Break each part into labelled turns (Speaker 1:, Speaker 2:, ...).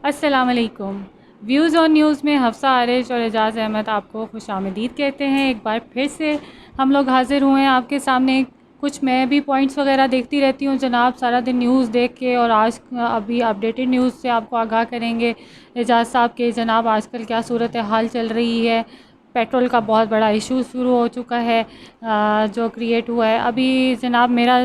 Speaker 1: अस्सलामुअलैकुम। Views on news में हफ्सा आरिश और एजाज़ अहमद आपको खुशामदीद कहते हैं। एक बार फिर से हम लोग हाज़िर हुए हैं आपके सामने। कुछ मैं भी पॉइंट्स वगैरह देखती रहती हूँ जनाब, सारा दिन न्यूज़ देख के, और आज अभी अपडेटेड न्यूज़ से आपको आगाह करेंगे एजाज़ साहब के जनाब आजकल क्या सूरत हाल चल रही है। पेट्रोल का बहुत बड़ा इशू शुरू हो चुका है जो क्रिएट हुआ है अभी। जनाब मेरा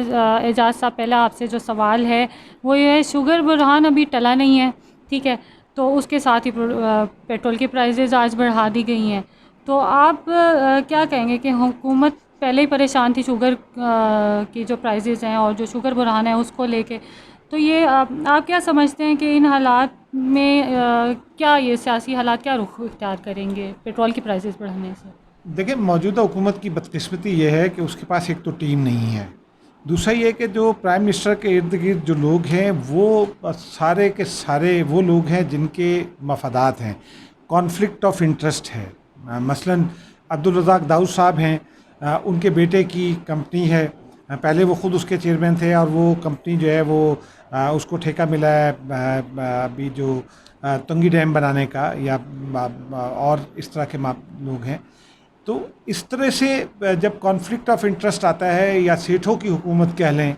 Speaker 1: एजाज़ साहब पहला आपसे जो सवाल है वो ये है, शुगर बुरहान अभी टला नहीं है, ठीक है, तो उसके साथ ही पेट्रोल की प्राइसेस आज बढ़ा दी गई हैं। तो आप क्या कहेंगे कि हुकूमत पहले ही परेशान थी शुगर की जो प्राइसेस हैं और जो शुगर बुरहान है उसको लेके, तो ये आप क्या समझते हैं कि इन हालात में क्या ये सियासी हालात क्या रुख इख्तियार करेंगे पेट्रोल की प्राइसेस बढ़ने से?
Speaker 2: देखिए, मौजूदा हुकूमत की बदकिस्मती ये है कि उसके पास एक तो टीम नहीं है। दूसरा ये कि जो प्राइम मिनिस्टर के इर्द गिर्द जो लोग हैं वो सारे के सारे वो लोग हैं जिनके मफादात हैं, कॉन्फ्लिक्ट ऑफ इंटरेस्ट है। मसलन अब्दुल रज़ाक दाऊद साहब हैं, उनके बेटे की कंपनी है। पहले वो ख़ुद उसके चेयरमैन थे और वो कंपनी जो है वो उसको ठेका मिला है अभी जो तुंगी डैम बनाने का, या और इस तरह के लोग हैं। तो इस तरह से जब कॉन्फ्लिक्ट ऑफ इंटरेस्ट आता है या सेठों की हुकूमत कह लें,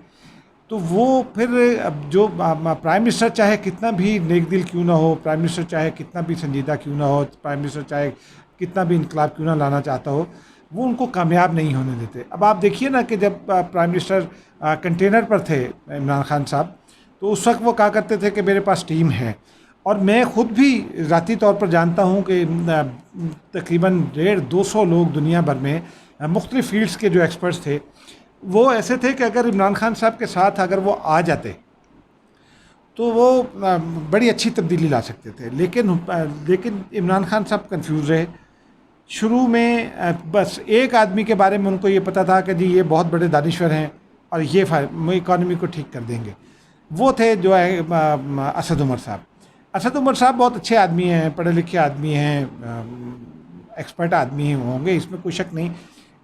Speaker 2: तो वो फिर अब जो प्राइम मिनिस्टर चाहे कितना भी नेक दिल क्यों ना हो, प्राइम मिनिस्टर चाहे कितना भी संजीदा क्यों ना हो, प्राइम मिनिस्टर चाहे कितना भी इनकलाब क्यों ना लाना चाहता हो, वो उनको कामयाब नहीं होने देते। अब आप देखिए ना कि जब प्राइम मिनिस्टर कंटेनर पर थे इमरान खान साहब, तो उस वक्त वो कहा करते थे कि मेरे पास टीम है। और मैं ख़ुद भी ज़ाती तौर पर जानता हूँ कि तकरीबन 150-200 लोग दुनिया भर में मुख्तलिफ़ फील्ड्स के जो एक्सपर्ट्स थे, वो ऐसे थे कि अगर इमरान खान साहब के साथ अगर वो आ जाते तो वो बड़ी अच्छी तब्दीली ला सकते थे। लेकिन इमरान खान साहब कंफ्यूज रहे। शुरू में बस एक आदमी के बारे में उनको ये पता था कि जी ये बहुत बड़े दानिश्वर हैं और ये इकॉनमी को ठीक कर देंगे। वो थे जो है असद उमर साहब। असद उमर साहब बहुत अच्छे आदमी हैं, पढ़े लिखे आदमी हैं, एक्सपर्ट आदमी होंगे, इसमें कोई शक नहीं।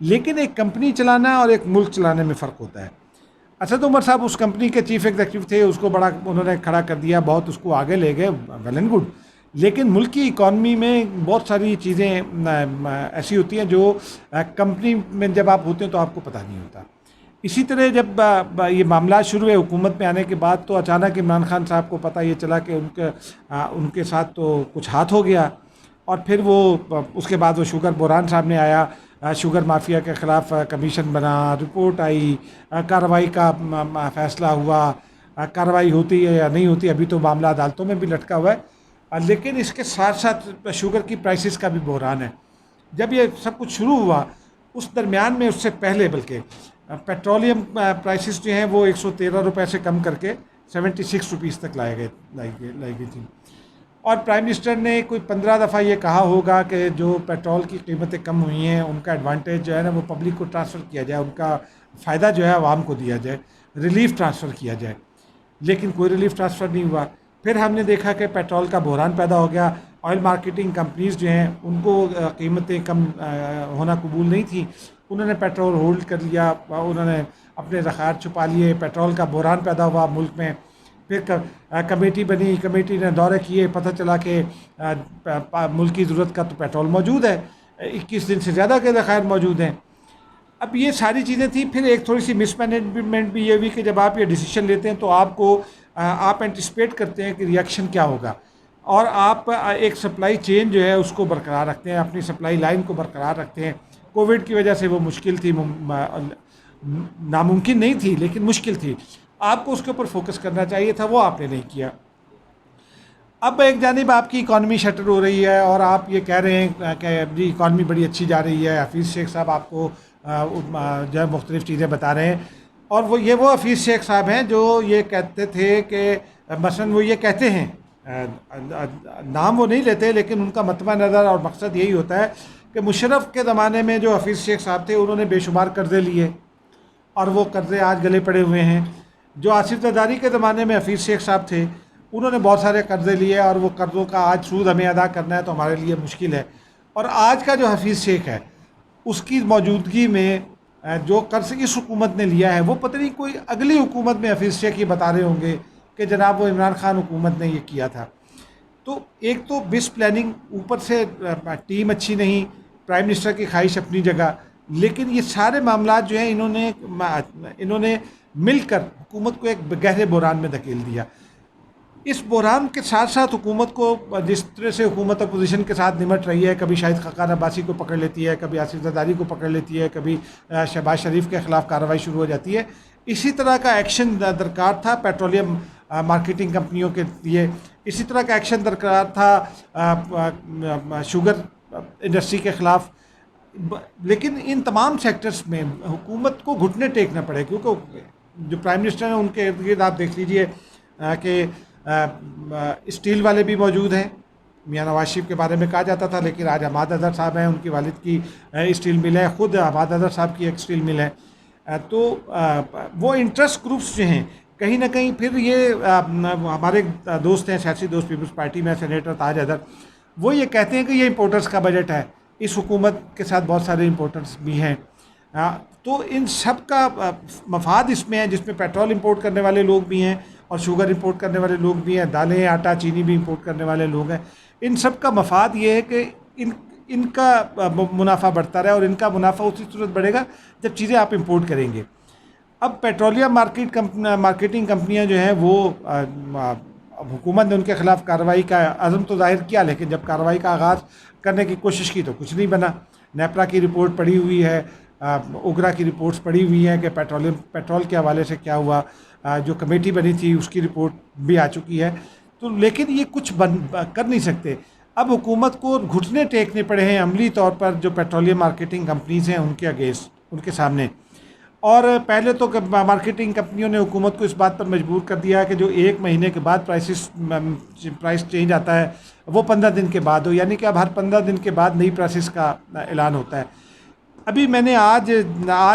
Speaker 2: लेकिन एक कंपनी चलाना और एक मुल्क चलाने में फ़र्क होता है। असद उमर साहब उस कंपनी के चीफ एग्जीक्यूटिव थे, उसको बड़ा उन्होंने खड़ा कर दिया, बहुत उसको आगे ले गए, वेल एंड गुड। लेकिन मुल्क की इकॉनमी में बहुत सारी चीज़ें ऐसी होती हैं जो कंपनी में जब आप होते हैं तो आपको पता नहीं होता। इसी तरह जब ये मामला शुरू हुए हुकूमत में आने के बाद, तो अचानक इमरान खान साहब को पता ये चला कि उनके साथ तो कुछ हाथ हो गया। और फिर वो उसके बाद वो शुगर बुरहान साहब ने आया, शुगर माफिया के ख़िलाफ़ कमीशन बना, रिपोर्ट आई, कार्रवाई का फ़ैसला हुआ। कार्रवाई होती है या नहीं होती, अभी तो मामला अदालतों में भी लटका हुआ है। लेकिन इसके साथ साथ शुगर की प्राइसेस का भी बहरान है। जब ये सब कुछ शुरू हुआ, उस दरमियान में, उससे पहले बल्कि पेट्रोलियम प्राइसेस जो हैं वो 113 रुपये से कम करके 76 रुपीज़ तक लाई गई थी। और प्राइम मिनिस्टर ने कोई 15 दफ़ा ये कहा होगा कि जो पेट्रोल की कीमतें कम हुई हैं उनका एडवांटेज जो है ना वो पब्लिक को ट्रांसफ़र किया जाए, उनका फ़ायदा जो है आवाम को दिया जाए, रिलीफ ट्रांसफ़र किया जाए। लेकिन कोई रिलीफ ट्रांसफ़र नहीं हुआ। फिर हमने देखा कि पेट्रोल का बहरान पैदा हो गया। ऑयल मार्केटिंग कंपनीज़ जो हैं उनको कीमतें कम होना कबूल नहीं थी, उन्होंने पेट्रोल होल्ड कर लिया, उन्होंने अपने ज़खायर छुपा लिए, पेट्रोल का बहरान पैदा हुआ मुल्क में। फिर कमेटी बनी, कमेटी ने दौरे किए, पता चला कि मुल्क की ज़रूरत का तो पेट्रोल मौजूद है, 21 दिन से ज़्यादा के ज़खायर मौजूद हैं। अब ये सारी चीज़ें थी। फिर एक थोड़ी सी मिसमैनेजमेंट भी ये हुई कि जब आप ये डिसीजन लेते हैं तो आप एंटिसिपेट करते हैं कि रिएक्शन क्या होगा, और आप एक सप्लाई चेन जो है उसको बरकरार रखते हैं, अपनी सप्लाई लाइन को बरकरार रखते हैं। कोविड की वजह से वो मुश्किल थी, नामुमकिन नहीं थी लेकिन मुश्किल थी। आपको उसके ऊपर फोकस करना चाहिए था, वो आपने नहीं किया। अब एक जानिब आपकी इकॉनमी शटर हो रही है और आप ये कह रहे हैं कि जी इकॉनमी बड़ी अच्छी जा रही है। हफीज़ शेख साहब आपको जो है मुख्तलिफ़ चीज़ें बता रहे हैं, और वो हफीज़ शेख साहब हैं जो ये कहते थे कि मसलन वो ये कहते हैं, नाम वो नहीं लेते लेकिन उनका मतबा नज़र और मकसद यही होता है कि मुशर्रफ के ज़माने में जो हफीज़ शेख साहब थे उन्होंने बेशुमार कर्ज़े लिए और वो कर्ज़े आज गले पड़े हुए हैं। जो आसिफ ज़रदारी के ज़माने में हफीज़ शेख साहब थे, उन्होंने बहुत सारे कर्ज़े लिए और वो कर्ज़ों का आज सूद हमें अदा करना है तो हमारे लिए मुश्किल है। और आज का जो हफीज़ शेख है उसकी मौजूदगी में जो कर्ज़ इस हुकूमत ने लिया है, वो पता नहीं कोई अगली हुकूमत में हफीज़ शेख ही बता रहे होंगे कि जनाब वो इमरान खान हुकूमत ने ये किया था। तो एक तो मिस प्लानिंग, ऊपर से टीम अच्छी नहीं, प्राइम मिनिस्टर की ख्वाहिश अपनी जगह, लेकिन ये सारे मामला जो हैं इन्होंने मिलकर हुकूमत को एक गहरे बहरान में धकेल दिया। इस बहरान के साथ साथ हुकूमत को, जिस तरह से हुकूमत अपोजिशन के साथ निमट रही है, कभी शाहिद खाकान अब्बासी को पकड़ लेती है, कभी आसिफ जरदारी को पकड़ लेती है, कभी शहबाज शरीफ के ख़िलाफ़ कार्रवाई शुरू हो जाती है, इसी तरह का एक्शन दरकार था पेट्रोलियम मार्केटिंग कंपनियों के लिए। इसी तरह का एक्शन दरकार था शुगर इंडस्ट्री के ख़िलाफ़। लेकिन इन तमाम सेक्टर्स में हुकूमत को घुटने टेकना पड़े, क्योंकि जो प्राइम मिनिस्टर हैं उनके इर्द गिर्द आप देख लीजिए कि स्टील वाले भी मौजूद हैं। मियां नवाज शरीफ के बारे में कहा जाता था, लेकिन आज हमाद अजहर साहब हैं, उनकी वालिद की स्टील मिल है, ख़ुद हमाद अजहर साहब की एक स्टील मिल है। तो वो इंटरेस्ट ग्रुप्स जो हैं कहीं ना कहीं, फिर ये हमारे दोस्त हैं, सियासी दोस्त पीपल्स पार्टी में सेनेटर ताज अदर, वो ये कहते हैं कि ये इंपोर्टर्स का बजट है, इस हुकूमत के साथ बहुत सारे इंपोर्टर्स भी हैं। तो इन सब का मफाद इसमें है, जिसमें पेट्रोल इंपोर्ट करने वाले लोग भी हैं और शुगर इंपोर्ट करने वाले लोग भी हैं, दालें, आटा, चीनी भी इंपोर्ट करने वाले लोग हैं। इन सब का मफाद ये है कि इनका मुनाफा बढ़ता रहे, और इनका मुनाफा उसी सूरत बढ़ेगा जब चीज़ें आप इंपोर्ट करेंगे। अब पेट्रोलियम मार्केटिंग कंपनियां जो हैं वो हुकूमत ने उनके ख़िलाफ़ कार्रवाई का अज़म तो ज़ाहिर किया, लेकिन जब कार्रवाई का आगाज़ करने की कोशिश की तो कुछ नहीं बना। नेपरा की रिपोर्ट पड़ी हुई है, उगरा की रिपोर्ट्स पड़ी हुई हैं कि पेट्रोल के हवाले से क्या हुआ, जो कमेटी बनी थी उसकी रिपोर्ट भी आ चुकी है। तो लेकिन ये कुछ कर नहीं सकते। अब हुकूमत को घुटने टेकने पड़े हैं अमली तौर पर जो पेट्रोलियम मार्केटिंग कंपनीज़ हैं उनके अगेंस्ट, उनके सामने। और पहले तो मार्केटिंग कंपनियों ने हुकूमत को इस बात पर मजबूर कर दिया कि जो 1 महीने के बाद प्राइस चेंज आता है वो 15 दिन के बाद हो, यानी कि अब हर 15 दिन के बाद नई प्राइसेस का ऐलान होता है। अभी मैंने आज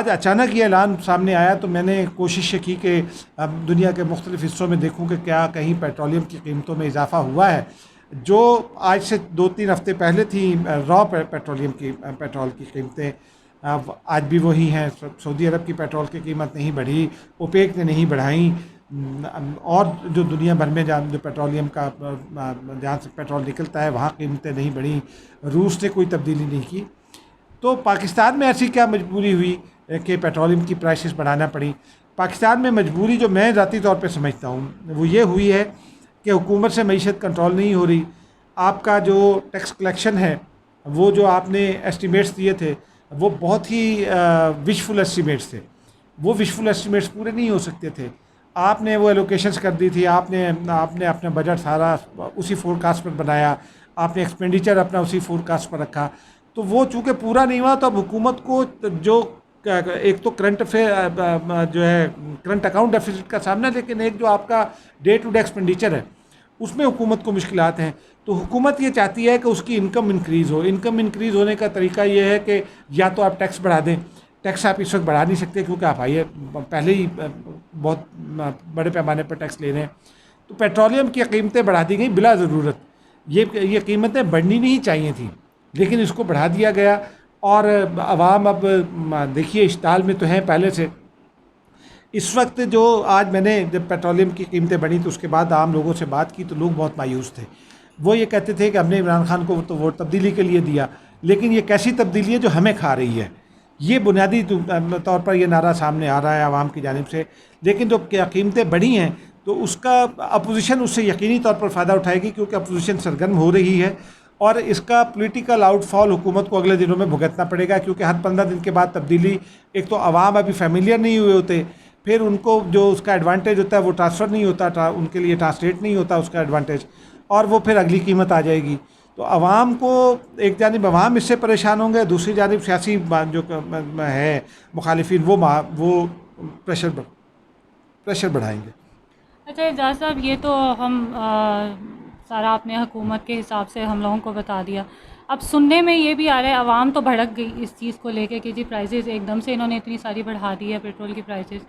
Speaker 2: अचानक ये ऐलान सामने आया तो मैंने कोशिश की कि दुनिया के मुख्तलिफ़ हिस्सों में देखूं कि क्या कहीं पेट्रोलियम की कीमतों में इजाफ़ा हुआ है। जो आज से 2-3 हफ्ते पहले थी पेट्रोल की कीमतें आज भी वही हैं। सऊदी अरब की पेट्रोल की कीमत नहीं बढ़ी, ओपेक ने नहीं बढ़ाई, और जो दुनिया भर में जो पेट्रोलियम का जहाँ से पेट्रोल निकलता है वहाँ कीमतें नहीं बढ़ी, रूस ने कोई तब्दीली नहीं की। तो पाकिस्तान में ऐसी क्या मजबूरी हुई कि पेट्रोलियम की प्राइसेस बढ़ाना पड़ी। पाकिस्तान में मजबूरी जो मैं ज़ाती तौर पे समझता हूँ वो ये हुई है कि हुकूमत से मईशत कंट्रोल नहीं हो रही। आपका जो टैक्स कलेक्शन है वो जो आपने एस्टिमेट्स दिए थे वो बहुत ही विशफुल एस्टिमेट्स थे, वो विशफुल एस्टिमेट्स पूरे नहीं हो सकते थे। आपने वो एलोकेशंस कर दी थी, आपने अपना बजट सारा उसी फोरकास्ट पर बनाया, आपने एक्सपेंडिचर अपना उसी फोरकास्ट पर रखा, तो वो चूँकि पूरा नहीं हुआ तो अब हुकूमत को जो एक तो करंट अकाउंट डेफिसिट का सामना, लेकिन एक जो आपका डे टू डे एक्सपेंडिचर है उसमें हुकूमत को मुश्किलात हैं। तो हुकूमत ये चाहती है कि उसकी इनकम इंक्रीज़ हो। इनकम इंक्रीज़ होने का तरीका ये है कि या तो आप टैक्स बढ़ा दें। टैक्स आप इस वक्त बढ़ा नहीं सकते क्योंकि आप पहले ही बहुत बड़े पैमाने पर टैक्स ले रहे हैं। तो पेट्रोलियम की कीमतें बढ़ा दी गई बिला ज़रूरत। ये कीमतें बढ़नी नहीं चाहिए थी, लेकिन इसको बढ़ा दिया गया। और आवाम अब देखिए इश्ताल में तो हैं पहले से। इस वक्त जो आज मैंने जब पेट्रोलियम की कीमतें बढ़ी तो उसके बाद आम लोगों से बात की तो लोग बहुत मायूस थे। वो ये कहते थे कि हमने इमरान खान को तो वोट तब्दीली के लिए दिया, लेकिन ये कैसी तब्दीली है जो हमें खा रही है। ये बुनियादी तौर पर ये नारा सामने आ रहा है आवाम की जानिब से। लेकिन जो कीमतें बढ़ी हैं तो उसका अपोजिशन उससे यकीनी तौर पर फ़ायदा उठाएगी, क्योंकि अपोजिशन सरगर्म हो रही है और इसका पॉलिटिकल आउटफॉल हुकूमत को अगले दिनों में भुगतना पड़ेगा। क्योंकि हर 15 दिन के बाद तब्दीली, एक तो आवाम अभी फेमिलियर नहीं हुए होते, फिर उनको जो उसका एडवांटेज होता है वो ट्रांसफ़र नहीं होता, उनके लिए ट्रांसलेट नहीं होता उसका एडवांटेज, और वो फिर अगली कीमत आ जाएगी। तो आवाम को एक जानिब आवाम इससे परेशान होंगे, दूसरी जानिब सियासी जो है मुखालिफिन वो प्रेशर बढ़ाएंगे।
Speaker 1: अच्छा एजाज़ साहब, ये तो हम सारा आपने हुकूमत के हिसाब से हम लोगों को बता दिया। अब सुनने में ये भी आ रहा है, आवाम तो भड़क गई इस चीज़ को लेके कि जी प्राइसेस एकदम से इन्होंने इतनी सारी बढ़ा दी है पेट्रोल की प्राइसेस,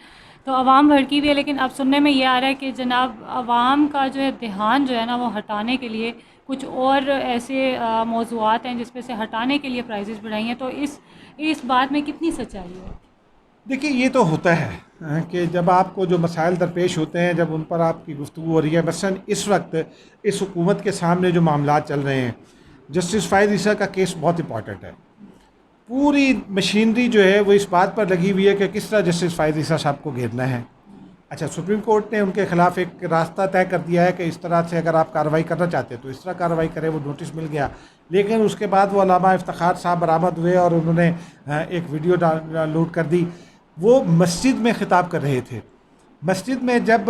Speaker 1: तो आवाम भड़की हुई है। लेकिन अब सुनने में ये आ रहा है कि जनाब आवाम का जो है ध्यान जो है ना वो हटाने के लिए कुछ और ऐसे मौज़ूआत हैं जिस पे से हटाने के लिए प्राइसेस बढ़ाई हैं। तो इस बात में कितनी सच्चाई है?
Speaker 2: देखिए ये तो होता है कि जब आपको जो मसाइल दरपेश होते हैं, जब उन पर आपकी गुफ्तगू हो रही है, मसलन इस वक्त इस हुकूमत के सामने जो मामला चल रहे हैं, जस्टिस फ़ायज़ ईसा का केस बहुत इंपॉर्टेंट है। पूरी मशीनरी जो है वो इस बात पर लगी हुई है कि किस तरह जस्टिस फ़ायज़ ईसा साहब को घेरना है। अच्छा, सुप्रीम कोर्ट ने उनके ख़िलाफ़ एक रास्ता तय कर दिया है कि इस तरह से अगर आप कार्रवाई करना चाहते हैं तो इस तरह कार्रवाई करें, वो नोटिस मिल गया। लेकिन उसके बाद वो अल्लामा इफ्तिखार साहब बरामद हुए और उन्होंने एक वीडियो डाउनलोड कर दी। वो मस्जिद में ख़िताब कर रहे थे। मस्जिद में जब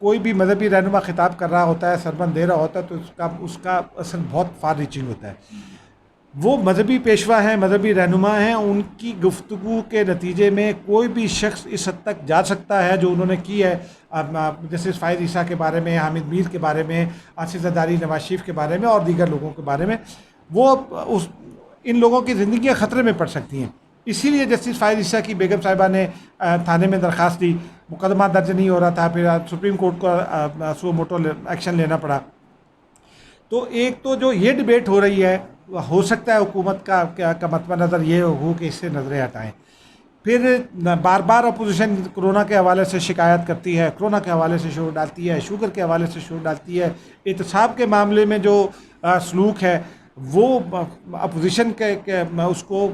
Speaker 2: कोई भी मजहबी रहनुमा ख़िताब कर रहा होता है, सरबंद दे रहा होता है, तो उसका असर बहुत फार रीचिंग होता है। वो मजहबी पेशवा हैं, मजहबी रहनुमा हैं, उनकी गुफ्तगू के नतीजे में कोई भी शख्स इस हद तक जा सकता है जो उन्होंने की है। जैसे फ़ायज़ ईसा के बारे में, हामिद मीर के बारे में, आसिफ ज़रदारी, नवाज शरीफ के बारे में और दीगर लोगों के बारे में, वो इन लोगों की ज़िंदगियाँ ख़तरे में पड़ सकती हैं। इसीलिए जस्टिस फ़ायज़ ईसा की बेगम साहिबा ने थाने में दरख्वास्त दी, मुकदमा दर्ज नहीं हो रहा था, फिर सुप्रीम कोर्ट को सो मोटो एक्शन लेना पड़ा। तो एक तो जो ये डिबेट हो रही है, हो सकता है हुकूमत का मतवा नज़र ये हो कि इससे नज़रें हटाएं। फिर बार बार अपोजिशन कोरोना के हवाले से शिकायत करती है, कोरोना के हवाले से शोर डालती है, शुगर के हवाले से शोर डालती है। एहतसाब के मामले में जो सलूक है वो अपोजिशन के उसको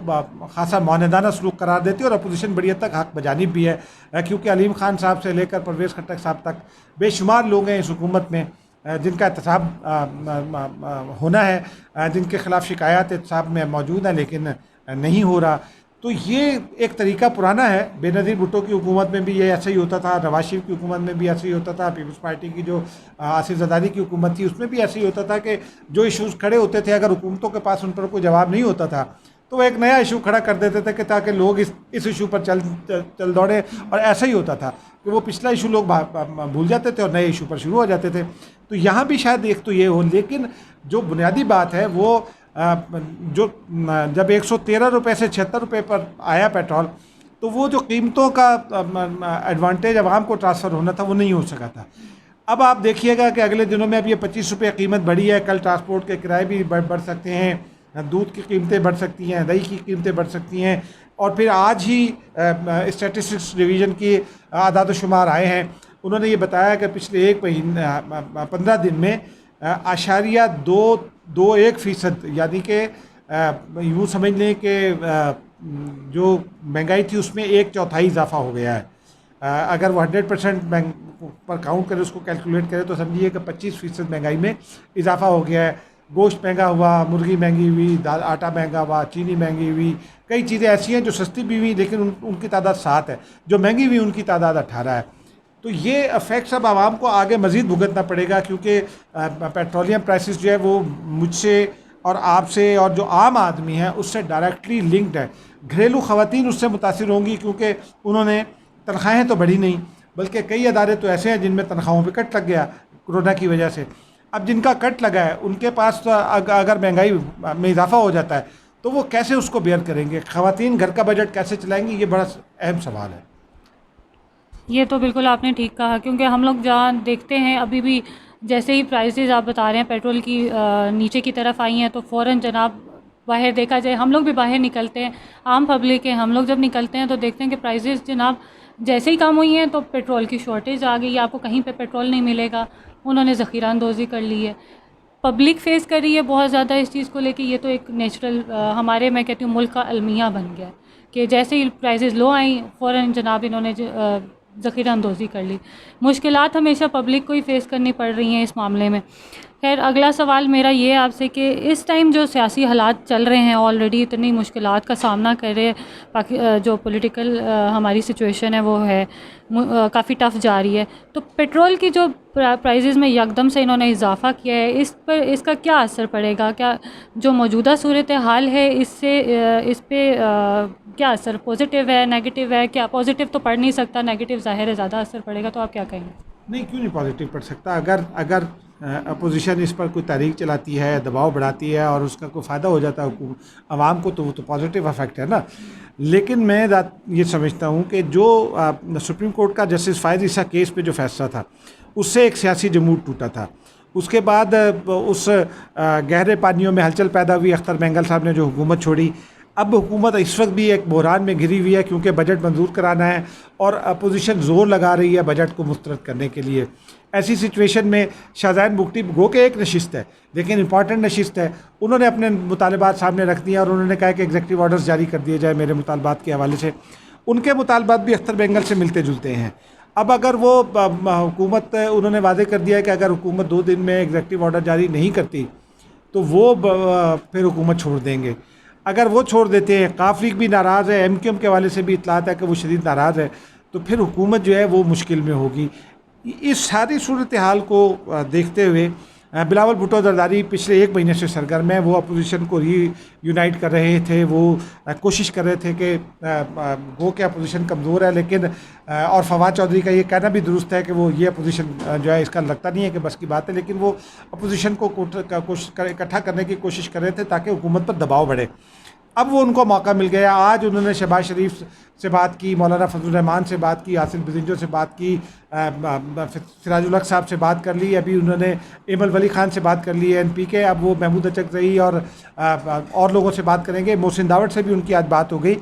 Speaker 2: खासा मानदाना सलूक करार देती है और अपोजिशन बड़ी हद तक हक बजानिब भी है, क्योंकि अलीम खान साहब से लेकर परवेज़ खट्टक साहब तक बेशुमार लोग हैं इस हुकूमत में जिनका एहतसाब होना है, जिनके ख़िलाफ़ शिकायत एहतसाब में मौजूद है लेकिन नहीं हो रहा। तो ये एक तरीका पुराना है। बेनज़ीर भुट्टो की हुकूमत में भी ये ऐसा ही होता था, नवाज शरीफ की हुकूमत में भी ऐसा ही होता था, पीपल्स पार्टी की जो आसिफ ज़रदारी की हुकूमत थी उसमें भी ऐसा ही होता था कि जो इशूज़ खड़े होते थे, अगर हुकूमतों के पास उन पर कोई जवाब नहीं होता था तो वो एक नया इशू खड़ा कर देते थे कि ताकि लोग इस इशू पर चल दौड़े। और ऐसा ही होता था कि वो पिछला इशू लोग भूल जाते थे और नए इशू पर शुरू हो जाते थे। तो यहाँ भी शायद एक तो ये हो, लेकिन जो बुनियादी बात है वो जो जब 113 रुपये से 76 रुपये पर आया पेट्रोल, तो वो जो कीमतों का एडवांटेज अवाम को ट्रांसफ़र होना था वो नहीं हो सका था। अब आप देखिएगा कि अगले दिनों में अब ये 25 रुपये कीमत बढ़ी है, कल ट्रांसपोर्ट के किराए भी बढ़ सकते हैं, दूध की कीमतें बढ़ सकती हैं, दही की कीमतें बढ़ सकती हैं। और फिर आज ही स्टैटिस्टिक्स डिवीज़न की आदाद शुमार आए हैं, उन्होंने ये बताया कि पिछले 15 दिन में 0.21%, यानी कि यूँ समझ लें कि जो महंगाई थी उसमें 1/4 इजाफा हो गया है। अगर वो 100% पर काउंट करें, उसको कैलकुलेट करें तो समझिए कि 25% महंगाई में इजाफा हो गया है। गोश्त महंगा हुआ, मुर्गी महंगी हुई, दाल आटा महंगा हुआ, चीनी महंगी हुई, कई चीज़ें ऐसी हैं जो सस्ती भी हुई लेकिन उनकी तादाद 7 है, जो महंगी हुई उनकी तादाद 18 है। तो ये इफ़ेक्ट्स अब आवाम को आगे मज़ीद भुगतना पड़ेगा, क्योंकि पेट्रोलियम प्राइसेस जो है वो मुझसे और आपसे और जो आम आदमी है उससे डायरेक्टली लिंक्ड है। घरेलू ख़वातीन उससे मुतासिर होंगी क्योंकि उन्होंने तनख्वाहें तो बढ़ी नहीं, बल्कि कई अदारे तो ऐसे हैं जिनमें तनख्वाहों पे कट लग गया कोरोना की वजह से। अब जिनका कट लगा है उनके पास तो अगर महंगाई में इजाफा हो जाता है तो वो कैसे उसको बेयर करेंगे, ख़वातीन घर का बजट कैसे चलाएंगी, ये बड़ा अहम सवाल है।
Speaker 1: ये तो बिल्कुल आपने ठीक कहा, क्योंकि हम लोग जहाँ देखते हैं अभी भी जैसे ही प्राइसेस आप बता रहे हैं पेट्रोल की नीचे की तरफ आई हैं तो फ़ौरन जनाब बाहर देखा जाए, हम लोग भी बाहर निकलते हैं, आम पब्लिक है, हम लोग जब निकलते हैं तो देखते हैं कि प्राइसेस जनाब जैसे ही कम हुई हैं तो पेट्रोल की शॉर्टेज आ गई, आपको कहीं पे पेट्रोल नहीं मिलेगा, उन्होंने ज़ख़ीरा अंदोज़ी कर ली है। पब्लिक फ़ेस कर रही है बहुत ज़्यादा इस चीज़ को लेके। ये तो एक नेचुरल हमारे, मैं कहती हूँ, मुल्क का अलमिया बन गया कि जैसे ही प्राइसेस लो आई फ़ौरन जनाब इन्होंने ज़ख़ीरा अंदोज़ी कर ली। मुश्किलात हमेशा पब्लिक को ही फ़ेस करनी पड़ रही हैं इस मामले में। खैर, अगला सवाल मेरा ये आपसे कि इस टाइम जो सियासी हालात चल रहे हैं, ऑलरेडी इतनी मुश्किलात का सामना कर रहे हैं, जो पॉलिटिकल हमारी सिचुएशन है वो है काफ़ी टफ़ जा रही है, तो पेट्रोल की जो प्राइसेस में यकदम से इन्होंने इजाफ़ा किया है, इस पर इसका क्या असर पड़ेगा? क्या जो मौजूदा सूरत हाल है इससे इस पर क्या असर पॉजिटिव है, नेगेटिव है? क्या पॉजिटिव तो पड़ नहीं सकता, नेगेटिव ज़ाहिर है ज़्यादा असर पड़ेगा, तो आप क्या कहेंगे?
Speaker 2: नहीं, क्यों नहीं पॉजिटिव पड़ सकता। अगर अपोजिशन इस पर कोई तहरीक चलाती है, दबाव बढ़ाती है और उसका कोई फ़ायदा हो जाता है आवाम को, तो वो तो पॉजिटिव इफेक्ट है ना। लेकिन मैं ये समझता हूँ कि जो सुप्रीम कोर्ट का जस्टिस फ़ायज़ ईसा केस पे जो फैसला था उससे एक सियासी जमूद टूटा था। उसके बाद उस गहरे पानियों में हलचल पैदा हुई, अख्तर बेंगल साहब ने जो हुकूमत छोड़ी, अब हुकूमत इस वक्त भी एक बहरान में घिरी हुई है क्योंकि बजट मंजूर कराना है और अपोजिशन ज़ोर लगा रही है बजट को मुस्तरद करने के लिए। ऐसी सिचुएशन में शाहज़ान बुगटी गो के एक नशिस्त है लेकिन इंपॉर्टेंट नशिस्त है, उन्होंने अपने मुतालबात सामने रख दिया और उन्होंने कहा कि एग्जीक्यूटिव ऑर्डर्स जारी कर दिए जाए मेरे मुतालबात के हवाले से। उनके मुतालबात भी अख्तर बेंगल से मिलते जुलते हैं। अब अगर वो हुकूमत, उन्होंने वादे कर दिया है कि अगर हुकूमत 2 दिन में एग्जीक्यूटिव ऑर्डर जारी नहीं करती तो वो फिर हुकूमत छोड़ देंगे। अगर वो छोड़ देते हैं, काफ लीग भी नाराज़ है, MQM के वाले से भी इतलात है कि वो शदीद नाराज़ है, तो फिर हुकूमत जो है वो मुश्किल में होगी। इस सारी सूरत हाल को देखते हुए बिलावल भुट्टो जरदारी पिछले 1 महीने से सरगर्म है। वो अपोजिशन को यूनाइट कर रहे थे, वो कोशिश कर रहे थे कि गो के अपोजिशन कमज़ोर है, लेकिन और फवाद चौधरी का ये कहना भी दुरुस्त है कि वो ये अपोजिशन जो है इसका लगता नहीं है कि बस की बात है, लेकिन वो अपोजिशन को इकट्ठा करने की कोशिश कर रहे थे ताकि हुकूमत पर दबाव बढ़े। अब वो उनको मौका मिल गया। आज उन्होंने शहबाज शरीफ से बात की, मौलाना फजलुर रहमान से बात की, आसिफ बिजिंजो से बात की, सिराजुल हक साहब से बात कर ली, अभी उन्होंने एमल वली खान से बात कर ली है NP के। अब वो महमूद अचकज़ई और लोगों से बात करेंगे। मोहसिन दावड़ से भी उनकी आज बात हो गई।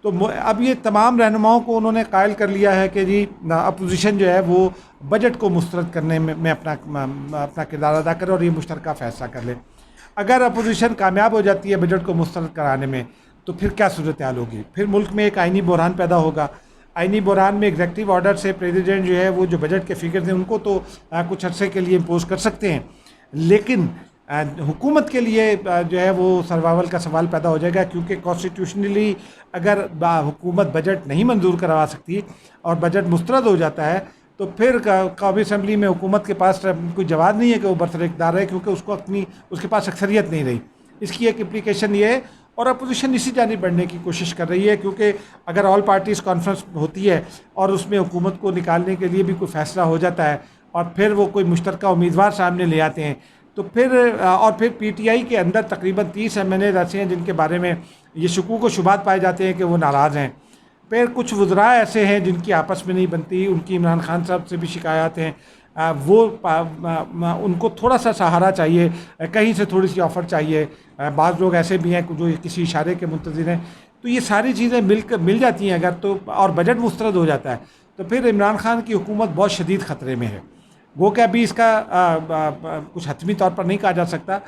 Speaker 2: तो अब ये तमाम रहनुमाओं को उन्होंने कायल कर लिया है कि जी अपोजिशन जो है वो बजट को मुस्तरद करने में अपना किरदार अदा करे और ये मुश्तरका फ़ैसला कर ले। अगर अपोजिशन कामयाब हो जाती है बजट को मुस्तरद कराने में तो फिर क्या सूरत हाल होगी? फिर मुल्क में एक आइनी बहरान पैदा होगा। आइनी बहरान में एग्जीक्यूटिव ऑर्डर से प्रेसिडेंट जो है वो जो बजट के फिगर्स हैं उनको तो कुछ अर्से के लिए इम्पोज कर सकते हैं, लेकिन हुकूमत के लिए जो है वो सर्वाइवल का सवाल पैदा हो जाएगा, क्योंकि कॉन्स्टिट्यूशनली अगर हुकूमत बजट नहीं मंजूर करवा सकती और बजट मुस्तरद हो जाता है तो फिर कौमी असम्बली में हुकूमत के पास कोई जवाब नहीं है कि वो बरतरदार है, क्योंकि उसके पास अक्सरियत नहीं रही। इसकी एक इम्प्लीकेशन ये है, और अपोजिशन इसी जानिब बढ़ने की कोशिश कर रही है, क्योंकि अगर ऑल पार्टीज़ कॉन्फ्रेंस होती है और उसमें हुकूमत को निकालने के लिए भी कोई फ़ैसला हो जाता है और फिर वो कोई मुश्तरका उम्मीदवार सामने ले आते हैं तो फिर PTI के अंदर तकरीबन 30 MNAs ऐसे हैं जिनके बारे में ये शकूक व शुबात पाए जाते हैं कि वो नाराज़ हैं। फिर कुछ वज़रा ऐसे हैं जिनकी आपस में नहीं बनती, उनकी इमरान खान साहब से भी शिकायत हैं। उनको थोड़ा सा सहारा चाहिए, कहीं से थोड़ी सी ऑफ़र चाहिए। बाज़ लोग ऐसे भी हैं जो किसी इशारे के मुंतज़िर हैं। तो ये सारी चीज़ें मिल जाती हैं अगर तो, और बजट मुस्तरद हो जाता है तो फिर इमरान खान की हुकूमत बहुत शदीद ख़तरे में है। गो कि अभी इसका कुछ हतमी तौर पर नहीं कहा जा सकता,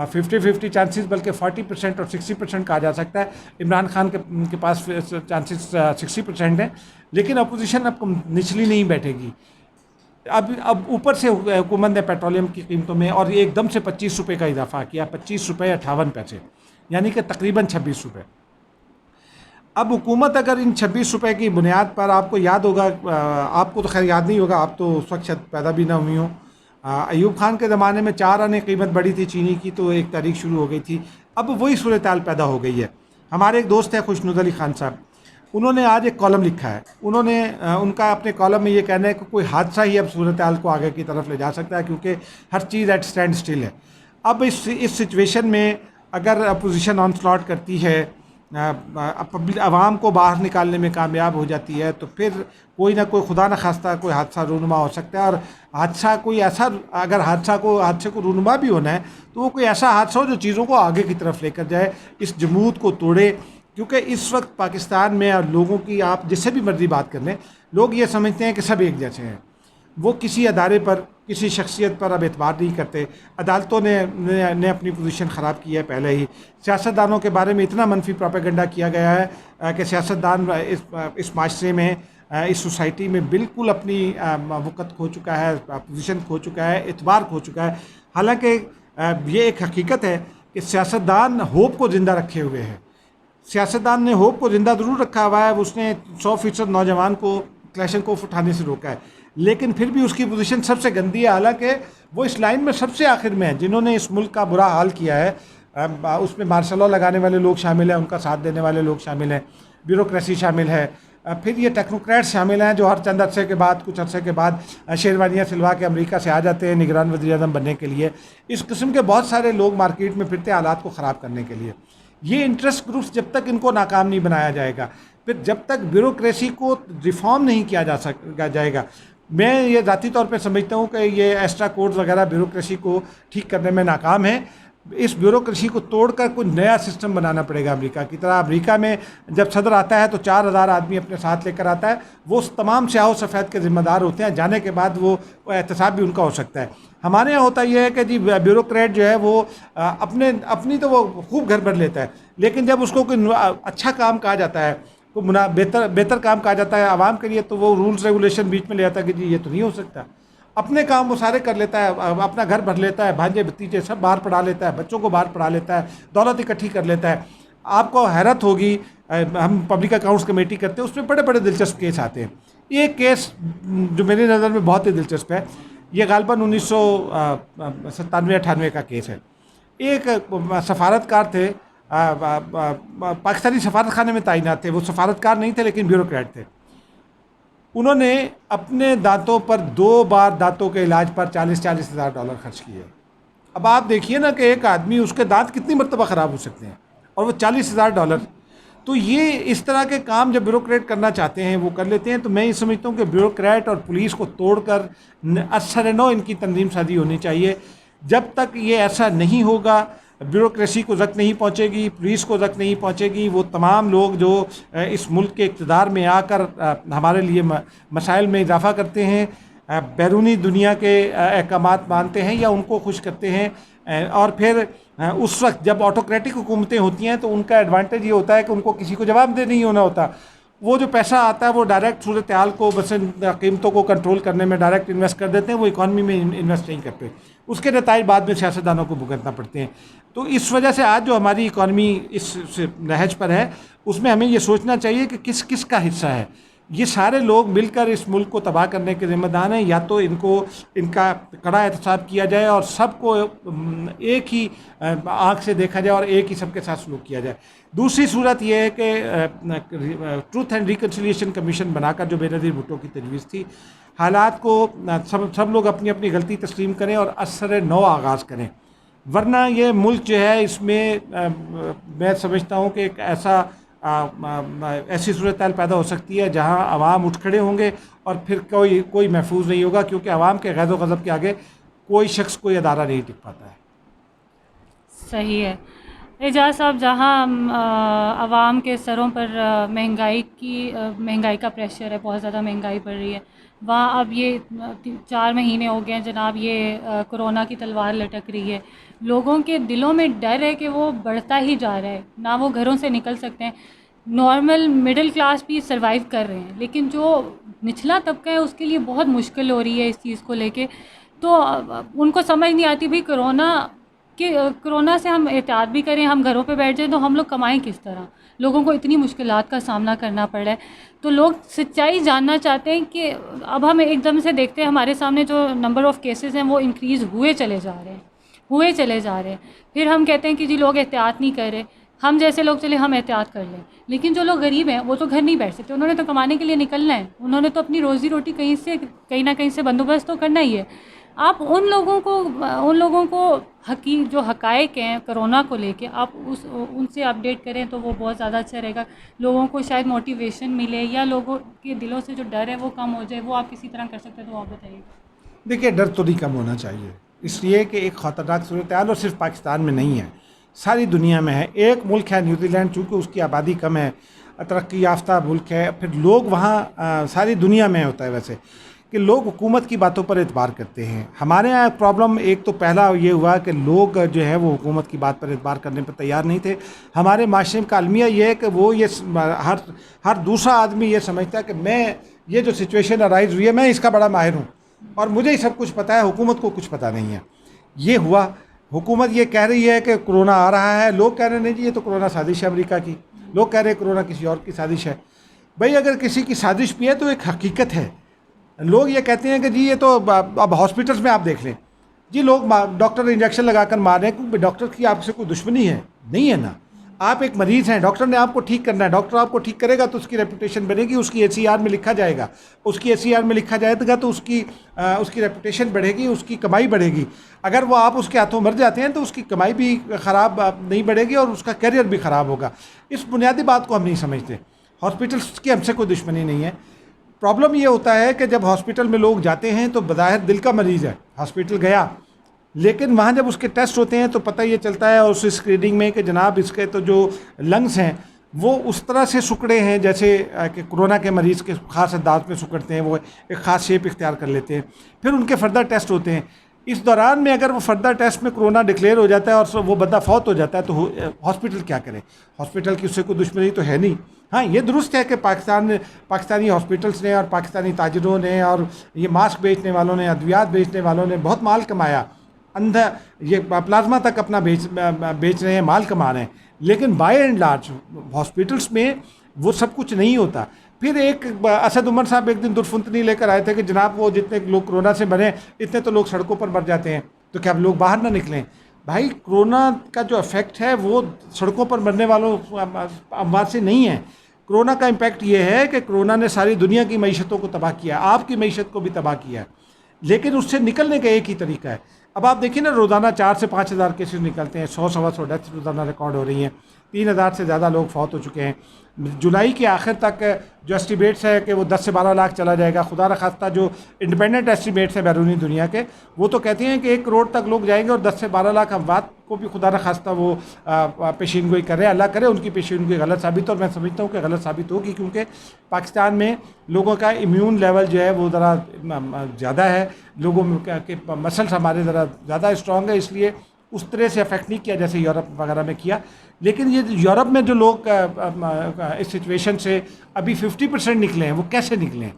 Speaker 2: 50-50 चांसेस, बल्कि 40% और 60% कहा जा सकता है। इमरान खान के पास चांसेस 60% हैं, लेकिन अपोजिशन अब निचली नहीं बैठेगी। अब ऊपर से हुकूमत ने पेट्रोलियम की कीमतों में और एकदम से 25 रुपये का इजाफा किया, 25 रुपये 58 पैसे, यानी कि तकरीबन 26 रुपये। अब हुकूमत अगर इन 26 रुपये की बुनियाद पर, आपको याद होगा, आपको तो खैर याद नहीं होगा, आप तो उस वक्त शायद पैदा भी ना हुई हो, अयूब खान के ज़माने में 4 आने कीमत बढ़ी थी चीनी की तो 1 तारीख शुरू हो गई थी। अब वही सूरत हाल पैदा हो गई है। हमारे एक दोस्त हैं खुशनुद अली खान साहब, उन्होंने आज एक कॉलम लिखा है। उनका अपने कॉलम में ये कहना है कि कोई हादसा ही अब सूरत हाल को आगे की तरफ ले जा सकता है, क्योंकि हर चीज़ एट स्टैंड स्टिल है। अब इस सिचुएशन में अगर अपोजिशन ऑन स्लॉट करती है, आवाम को बाहर निकालने में कामयाब हो जाती है, तो फिर कोई ना कोई खुदा न खास्ता कोई हादसा रूनुमा हो सकता है। और हादसा कोई ऐसा, अगर हादसे को रूनुमा भी होना है तो वो कोई ऐसा हादसा हो जो चीज़ों को आगे की तरफ लेकर जाए, इस जमूद को तोड़े। क्योंकि इस वक्त पाकिस्तान में लोगों की, आप जिससे भी मर्जी बात कर लें, लोग ये समझते हैं कि सब एक जैसे हैं। वो किसी अदारे पर, किसी शख्सियत पर अब एतबार नहीं करते। अदालतों ने अपनी पोजीशन ख़राब की है पहले ही। सियासतदानों के बारे में इतना मनफी प्रोपेगेंडा किया गया है कि सियासतदान इस माशरे में, इस सोसाइटी में बिल्कुल अपनी वक़्त खो चुका है, पोजीशन खो चुका है, एतबार खो चुका है। हालांकि ये एक हकीकत है कि सियासतदान होप को ज़िंदा रखे हुए हैं। सियासतदान ने होप को ज़िंदा ज़रूर रखा हुआ है, उसने 100% नौजवान को क्लैशनकोफ उठाने से रोका है, लेकिन फिर भी उसकी पोजीशन सबसे गंदी है। हालांकि वो इस लाइन में सबसे आखिर में है जिन्होंने इस मुल्क का बुरा हाल किया है। उसमें मार्शल लॉ लगाने वाले लोग शामिल हैं, उनका साथ देने वाले लोग शामिल हैं, ब्यूरोक्रेसी शामिल है, फिर ये टेक्नोक्रेट शामिल हैं जो हर चंद अरसे के बाद, कुछ अरसे के बाद शेरवानियाँ सिलवा के अमेरिका से आ जाते हैं निगरान वज़ीर-ए-आज़म बनने के लिए। इस किस्म के बहुत सारे लोग मार्केट में फिरते हैं हालात को ख़राब करने के लिए। ये इंटरेस्ट ग्रुप्स जब तक इनको नाकाम नहीं बनाया जाएगा, फिर जब तक ब्यूरोक्रेसी को रिफॉर्म नहीं किया जाएगा, मैं ये ज़ाती तौर पे समझता हूँ कि ये एक्स्ट्रा कोर्ट्स वगैरह ब्यूरोक्रेसी को ठीक करने में नाकाम है। इस ब्यूरोक्रेसी को तोड़कर कोई नया सिस्टम बनाना पड़ेगा अमेरिका की तरह। अमेरिका में जब सदर आता है तो 4,000 आदमी अपने साथ लेकर आता है, वो उस तमाम स्याह सफ़ेद के ज़िम्मेदार होते हैं, जाने के बाद वो एहतसाब भी उनका हो सकता है। हमारे यहाँ होता यह है कि जी ब्यूरोक्रेट जो है वो अपनी तो वो खूब घर भर लेता है, लेकिन जब उसको कोई अच्छा काम कहा जाता है, कोई बेहतर काम कहा जाता है आवाम के लिए, तो वो रूल्स रेगुलेशन बीच में ले आता है कि जी ये तो नहीं हो सकता। अपने काम वो सारे कर लेता है, अपना घर भर लेता है, भांजे भतीजे सब बाहर पढ़ा लेता है, बच्चों को बाहर पढ़ा लेता है, दौलत इकट्ठी कर लेता है। आपको हैरत होगी, हम पब्लिक अकाउंट्स कमेटी करते हैं, उसमें बड़े बड़े दिलचस्प केस आते हैं। एक केस जो मेरी नज़र में बहुत ही दिलचस्प है, ये गालबन 1997-98 का केस है। एक सफारतकार थे, पाकिस्तानी सफारत खाने में तैनात थे, वो सफारतकार नहीं थे लेकिन ब्यूरोक्रेट थे। उन्होंने अपने दांतों पर 2 बार दांतों के इलाज पर 40-40 हज़ार डॉलर खर्च किए। अब आप देखिए ना कि एक आदमी, उसके दांत कितनी मरतबा ख़राब हो सकते हैं, और वो 40,000 डॉलर। तो ये इस तरह के काम जब ब्यूरोक्रेट करना चाहते हैं वो कर लेते हैं। तो मैं ये समझता हूँ कि ब्यूरोक्रेट और पुलिस को तोड़कर असर नो इनकी तंजीम साजी होनी चाहिए। जब तक ये ऐसा नहीं होगा, ब्यूरोक्रेसी को ज़ख्म नहीं पहुँचेगी, पुलिस को ज़ख्म नहीं पहुँचेगी, वो तमाम लोग जो इस मुल्क के इक़्तिदार में आकर हमारे लिए मसाइल में इजाफ़ा करते हैं, बैरूनी दुनिया के अहकामात मानते हैं या उनको खुश करते हैं, और फिर उस वक्त जब ऑटोक्रेटिक हुकूमतें होती हैं तो उनका एडवांटेज ये होता है कि उनको किसी को जवाबदेह नहीं होना होता। वो जो पैसा आता है वो डायरेक्ट सूरत हाल को, बस कीमतों को कंट्रोल करने में डायरेक्ट इन्वेस्ट कर देते हैं, वो इकॉनमी में इन्वेस्ट नहीं करते। उसके नताइज बाद में सियासतदानों को भुगतना पड़ते हैं। तो इस वजह से आज जो हमारी इकॉनमी इस नहज पर है, उसमें हमें ये सोचना चाहिए कि किस किस का हिस्सा है। ये सारे लोग मिलकर इस मुल्क को तबाह करने के ज़िम्मेदार हैं। या तो इनका कड़ा एहतसाब किया जाए और सबको एक ही आँख से देखा जाए और एक ही सबके साथ सलूक किया जाए। दूसरी सूरत यह है कि ट्रूथ एंड रिकन्सिलिएशन कमीशन बनाकर, जो बेनज़ीर भुट्टो की तजवीज़ थी, हालात को सब लोग अपनी अपनी गलती तस्लीम करें और असर नौ आगाज़ करें। वरना ये मुल्क जो है, इसमें मैं समझता हूँ कि एक ऐसी सूरत पैदा हो सकती है जहां अवाम उठ खड़े होंगे और फिर कोई महफूज नहीं होगा, क्योंकि अवाम के गैज़ो गज़ब के आगे कोई शख्स, कोई अदारा नहीं टिक पाता है।
Speaker 1: सही है एजाज साहब, जहां अवाम के सरों पर महंगाई का प्रेशर है, बहुत ज़्यादा महंगाई बढ़ रही है, वहाँ अब ये 4 महीने हो गए हैं जनाब, ये कोरोना की तलवार लटक रही है। लोगों के दिलों में डर है कि वो बढ़ता ही जा रहा है, ना वो घरों से निकल सकते हैं। नॉर्मल मिडिल क्लास भी सर्वाइव कर रहे हैं, लेकिन जो निचला तबका है उसके लिए बहुत मुश्किल हो रही है इस चीज़ को लेके। तो उनको समझ नहीं आती भाई कोरोना से हम एहतियात भी करें, हम घरों पे बैठ जाएं, तो हम लोग कमाएं किस तरह। लोगों को इतनी मुश्किलात का सामना करना पड़ रहा है। तो लोग सच्चाई जानना चाहते हैं कि अब हम एकदम से देखते हैं हमारे सामने जो नंबर ऑफ़ केसेस हैं वो इंक्रीज़ हुए चले जा रहे हैं। फिर हम कहते हैं कि जी लोग एहतियात नहीं कर रहे। हम जैसे लोग चले हम एहतियात कर लें, लेकिन जो लोग गरीब हैं वो तो घर नहीं बैठ सकते, उन्होंने तो कमाने के लिए निकलना है, उन्होंने तो अपनी रोज़ी रोटी कहीं ना कहीं से बंदोबस्त तो करना ही है। आप उन लोगों को जो हक़ाइक़ हैं कोरोना को लेके, आप उनसे अपडेट करें तो वो बहुत ज़्यादा अच्छा रहेगा। लोगों को शायद मोटिवेशन मिले या लोगों के दिलों से जो डर है वो कम हो जाए। वो आप किसी तरह कर सकते हैं तो आप बताइए।
Speaker 2: देखिए, डर तो नहीं कम होना चाहिए, इसलिए कि एक ख़तरनाक सूरत हाल और सिर्फ पाकिस्तान में नहीं है, सारी दुनिया में है। एक मुल्क है न्यूजीलैंड, चूँकि उसकी आबादी कम है, तरक्की याफ्ता मुल्क है, फिर लोग वहाँ सारी दुनिया में होता है वैसे कि लोग हुकूमत की बातों पर एतबार करते हैं। हमारे यहाँ प्रॉब्लम एक तो पहला ये हुआ कि लोग जो है वो हुकूमत की बात पर एतबार करने पर तैयार नहीं थे। हमारे माशरे का अलमिया ये है कि वो ये हर दूसरा आदमी ये समझता है कि मैं ये जो सिचुएशन अराइज़ हुई है मैं इसका बड़ा माहिर हूँ और मुझे ही सब कुछ पता है, हुकूमत को कुछ पता नहीं है। ये हुआ, हुकूमत ये कह रही है कि कोरोना आ रहा है, लोग कह रहे हैं नहीं जी ये तो कोरोना साजिश है अमेरिका की, लोग कह रहे हैं कोरोना किसी और की साजिश है। भाई अगर किसी की साजिश भी है तो एक हकीकत है। लोग ये कहते हैं कि जी ये तो अब हॉस्पिटल्स में आप देख लें जी, लोग डॉक्टर इंजेक्शन लगाकर मार रहे हैं, क्योंकि डॉक्टर की आपसे कोई दुश्मनी है नहीं है ना। आप एक मरीज़ हैं, डॉक्टर ने आपको ठीक करना है, डॉक्टर आपको ठीक करेगा तो उसकी रेपुटेशन बनेगी, उसकी ACR में लिखा जाएगा, उसकी ACR में लिखा जाएगा तो उसकी रेपुटेशन बढ़ेगी, उसकी कमाई बढ़ेगी। अगर वो आप उसके हाथों मर जाते हैं तो उसकी कमाई भी ख़राब नहीं बढ़ेगी और उसका करियर भी ख़राब होगा। इस बुनियादी बात को हम नहीं समझते। हॉस्पिटल्स की हमसे कोई दुश्मनी नहीं है। प्रॉब्लम ये होता है कि जब हॉस्पिटल में लोग जाते हैं तो बज़ाहिर दिल का मरीज़ है, हॉस्पिटल गया, लेकिन वहाँ जब उसके टेस्ट होते हैं तो पता ये चलता है और उस स्क्रीनिंग में कि जनाब इसके तो जो लंग्स हैं वो उस तरह से सिकुड़े हैं जैसे कि कोरोना के मरीज़ के ख़ास अंदाज में सिकुड़ते हैं, वो एक ख़ास शेप इख्तियार कर लेते हैं। फिर उनके फर्दर टेस्ट होते हैं। इस दौरान में अगर वो फर्दर टेस्ट में कोरोना डिक्लेयर हो जाता है और वो बंदा फौत हो जाता है तो हॉस्पिटल क्या करे? हॉस्पिटल की उससे कोई दुश्मनी तो है नहीं। हाँ, ये दुरुस्त है कि पाकिस्तानी हॉस्पिटल्स ने और पाकिस्तानी ताजिरों ने और ये मास्क बेचने वालों ने, अद्वियात बेचने वालों ने बहुत माल कमाया। अंधा ये प्लाज्मा तक अपना बेच रहे हैं, माल कमा रहे हैं। लेकिन बाय एंड लार्ज हॉस्पिटल्स में वो सब कुछ नहीं होता। फिर एक असद उमर साहब एक दिन दुर्फुंतनी लेकर आए थे कि जनाब वो जितने लोग कोरोना से मरे इतने तो लोग सड़कों पर मर जाते हैं, तो क्या अब लोग बाहर ना निकलें? भाई, कोरोना का जो इफेक्ट है वो सड़कों पर मरने वालों अमवात से नहीं है। कोरोना का इम्पैक्ट ये है कि कोरोना ने सारी दुनिया की मीशतों को तबाह किया, आपकी मीशत को भी तबाह किया। लेकिन उससे निकलने का एक ही तरीका है। अब आप देखिए ना, रोज़ाना 4 से 5 हज़ार केसेस निकलते हैं, 100-125 डेथ्स रोज़ाना रिकॉर्ड हो रही हैं, 3,000 से ज़्यादा लोग फौत हो चुके हैं। जुलाई के आखिर तक जो एस्टिमेट्स है कि वो 10 से 12 लाख चला जाएगा। खुदा न खास्ता जो इंडिपेंडेंट एस्टिमेट्स हैं बैरूनी दुनिया के, वो तो कहते हैं कि 1 करोड़ तक लोग जाएंगे और 10 से 12 लाख अमवात को भी खुदा न खास्ता वो पेशीन गोई करे। अल्लाह करे उनकी पेशीन गोई गलत साबित हो, और मैं समझता हूँ कि गलत साबित होगी, क्योंकि पाकिस्तान में लोगों का इम्यून लेवल जो है वो ज़रा ज़्यादा है, लोगों के मसल्स हमारे ज़रा ज़्यादा स्ट्रॉन्ग है, इसलिए उस तरह से अफेक्ट नहीं किया जैसे यूरोप वगैरह में किया। लेकिन ये यूरोप में जो लोग इस सिचुएशन से अभी 50% निकले हैं, वो कैसे निकले हैं?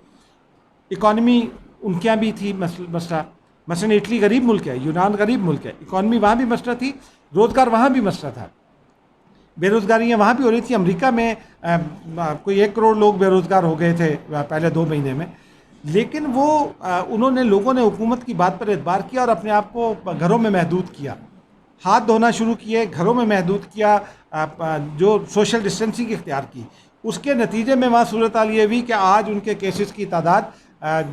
Speaker 2: इकॉनमी उनके यहाँ भी थी मसला, मसलन इटली गरीब मुल्क है, यूनान गरीब मुल्क है, इकॉनमी वहाँ भी मसला थी, रोज़गार वहाँ भी मसला था, बेरोज़गारियाँ वहाँ भी हो रही थी। अमेरिका में कोई 1 करोड़ लोग बेरोज़गार हो गए थे पहले 2 महीने में। लेकिन वो उन्होंने लोगों ने हुकूमत की बात पर एतबार किया और अपने आप को घरों में महदूद किया, हाथ धोना शुरू किए, घरों में महदूद किया, जो सोशल डिस्टेंसिंग इख्तियार की। उसके नतीजे में वहाँ सूरत हाल ये हुई कि आज उनके केसेस की तादाद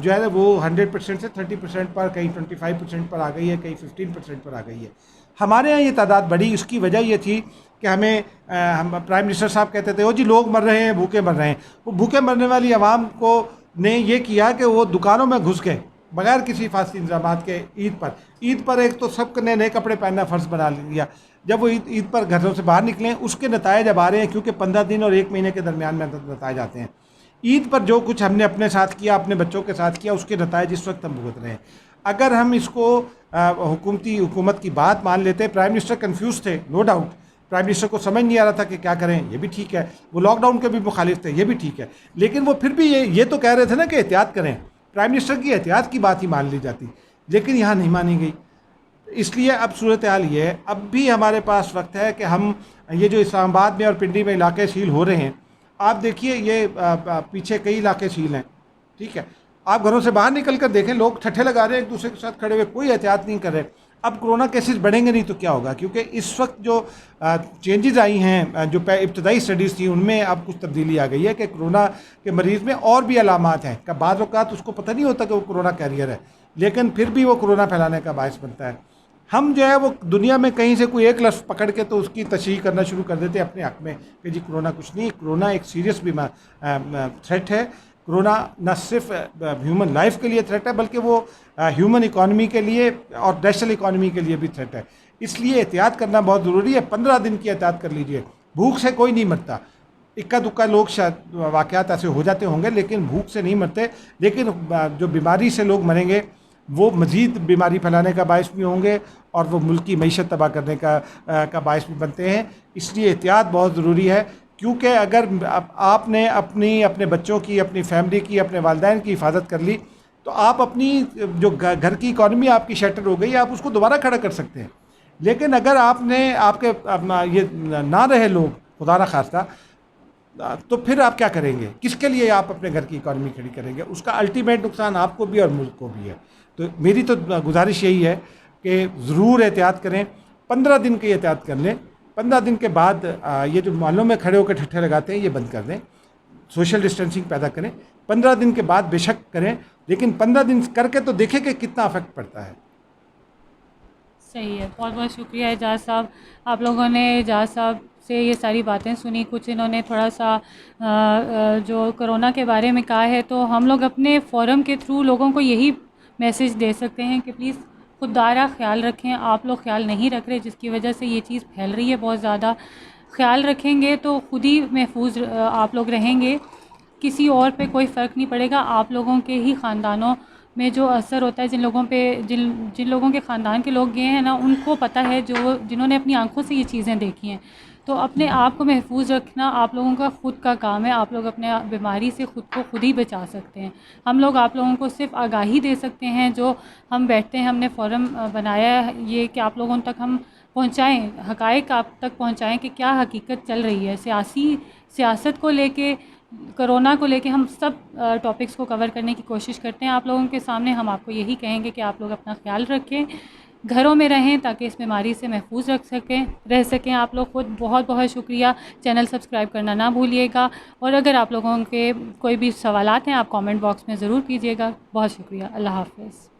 Speaker 2: जो है वो 100% से 30% पर, कहीं 25% पर आ गई है, कहीं 15% पर आ गई है। हमारे यहाँ ये तादाद बढ़ी, उसकी वजह ये थी कि हम प्राइम मिनिस्टर साहब कहते थे, ओ जी लोग मर रहे हैं, भूखे मर रहे हैं। वो भूखे मरने वाली आवाम को ने ये किया कि वो दुकानों में घुस गए बगैर किसी फासी इंतजाम के। ईद पर एक तो सब ने नए कपड़े पहनना फ़र्ज़ बना लिया। जब वो ईद पर घरों से बाहर निकले, उसके नतायज अब आ रहे हैं, क्योंकि 15 दिन और 1 महीने के दरमियान में नतायज आते हैं। ईद पर जो कुछ हमने अपने साथ किया, अपने बच्चों के साथ किया, उसके नतायज इस वक्त हम भुगत रहे हैं। अगर हम इसको हुकूमत की बात मान लेते, प्राइम मिनिस्टर कन्फ्यूज़ थे, नो डाउट, प्राइम मिनिस्टर को समझ नहीं आ रहा था कि क्या करें, ये भी ठीक है। वो लॉकडाउन के भी मुखालिफ थे, ये भी ठीक है। लेकिन वो फिर भी ये तो कह रहे थे ना कि एहतियात करें, प्राइम मिनिस्टर की एहतियात की बात ही मान ली जाती, लेकिन यहाँ नहीं मानी गई। इसलिए अब सूरत हाल ये है, अब भी हमारे पास वक्त है कि हम ये जो इस्लामाबाद में और पिंडी में इलाके सील हो रहे हैं, आप देखिए ये पीछे कई इलाके सील हैं, ठीक है। आप घरों से बाहर निकल कर देखें, लोग ठट्ठे लगा रहे हैं एक दूसरे के साथ खड़े हुए, कोई एहतियात नहीं कर रहे। अब कोरोना केसेस बढ़ेंगे नहीं तो क्या होगा? क्योंकि इस वक्त जो चेंजेस आई हैं, जो इब्तदाई स्टडीज़ थी उनमें अब कुछ तब्दीली आ गई है कि कोरोना के मरीज़ में और भी अलामात हैं कि बाद वक़्त उसको पता नहीं होता कि वो कोरोना कैरियर है, लेकिन फिर भी वो कोरोना फैलाने का बायस बनता है। हम जो है वो दुनिया में कहीं से कोई एक लफ्ज़ पकड़ के तो उसकी तशरीह करना शुरू कर देते हैं अपने हक़ में कि जी कोरोना कुछ नहीं। कोरोना एक सीरियस थ्रेट है। कोरोना न सिर्फ ह्यूमन लाइफ के लिए थ्रेट है, बल्कि वो ह्यूमन इकॉनमी के लिए और नेशनल इकॉनमी के लिए भी थ्रेट है। इसलिए एहतियात करना बहुत ज़रूरी है। 15 दिन की एहतियात कर लीजिए। भूख से कोई नहीं मरता, इक्का दुक्का लोग शायद वाक़यात ऐसे हो जाते होंगे, लेकिन भूख से नहीं मरते। लेकिन जो बीमारी से लोग मरेंगे वो मज़ीद बीमारी फैलाने का बायस भी होंगे और वो मुल्क की मईशत तबाह करने का बायस भी बनते हैं। इसलिए एहतियात बहुत ज़रूरी है, क्योंकि अगर आपने अपने बच्चों की, अपनी फैमिली की, अपने वालिदैन की हिफाजत कर ली तो आप अपनी जो घर की इकॉनमी आपकी शटर हो गई, आप उसको दोबारा खड़ा कर सकते हैं। लेकिन अगर आपके ये ना रहे लोग, खुदा न खास्ता, तो फिर आप क्या करेंगे? किसके लिए आप अपने घर की इकॉनमी खड़ी करेंगे? उसका अल्टीमेट नुकसान आपको भी और मुल्क को भी है। तो मेरी तो गुजारिश यही है कि ज़रूर एहतियात करें। 15 दिन की एहतियात कर लें। 15 दिन के बाद ये जो मोहल्लों में खड़े होकर ठट्ठे लगाते हैं ये बंद कर दें, सोशल डिस्टेंसिंग पैदा करें। 15 दिन के बाद बेशक करें, लेकिन 15 दिन करके तो देखें कि कितना अफेक्ट पड़ता है।
Speaker 1: सही है, बहुत बहुत शुक्रिया एजाज़ साहब। आप लोगों ने एजाज़ साहब से ये सारी बातें सुनी, कुछ इन्होंने थोड़ा सा जो कोरोना के बारे में कहा है, तो हम लोग अपने फोरम के थ्रू लोगों को यही मैसेज दे सकते हैं कि प्लीज़ खुददारा ख्याल रखें। आप लोग ख्याल नहीं रख रहे, जिसकी वजह से ये चीज़ फैल रही है बहुत ज़्यादा। ख्याल रखेंगे तो खुद ही महफूज आप लोग रहेंगे, किसी और पे कोई फ़र्क नहीं पड़ेगा। आप लोगों के ही ख़ानदानों में जो असर होता है, जिन लोगों पे जिन लोगों के ख़ानदान के लोग गए हैं ना, उनको पता है, जिन्होंने अपनी आंखों से ये चीज़ें देखी हैं। तो अपने आप को महफूज रखना आप लोगों का ख़ुद का काम है। आप लोग अपने बीमारी से ख़ुद को खुद ही बचा सकते हैं। हम लोग आप लोगों को सिर्फ आगाही दे सकते हैं। जो हम बैठते हैं, हमने फ़ोरम बनाया है ये कि आप लोगों तक हम पहुँचाएँ, हक़ाइक़ आप तक पहुँचाएँ कि क्या हकीकत चल रही है। सियासत को लेके, कोरोना को लेके हम सब टॉपिक्स को कवर करने की कोशिश करते हैं आप लोगों के सामने। हम आपको यही कहेंगे कि आप लोग अपना ख्याल रखें, घरों में रहें, ताकि इस बीमारी से महफूज रह सकें आप लोग खुद। बहुत बहुत शुक्रिया। चैनल सब्सक्राइब करना ना भूलिएगा, और अगर आप लोगों के कोई भी सवालात हैं आप कमेंट बॉक्स में ज़रूर कीजिएगा। बहुत शुक्रिया। अल्लाह हाफ़िज़।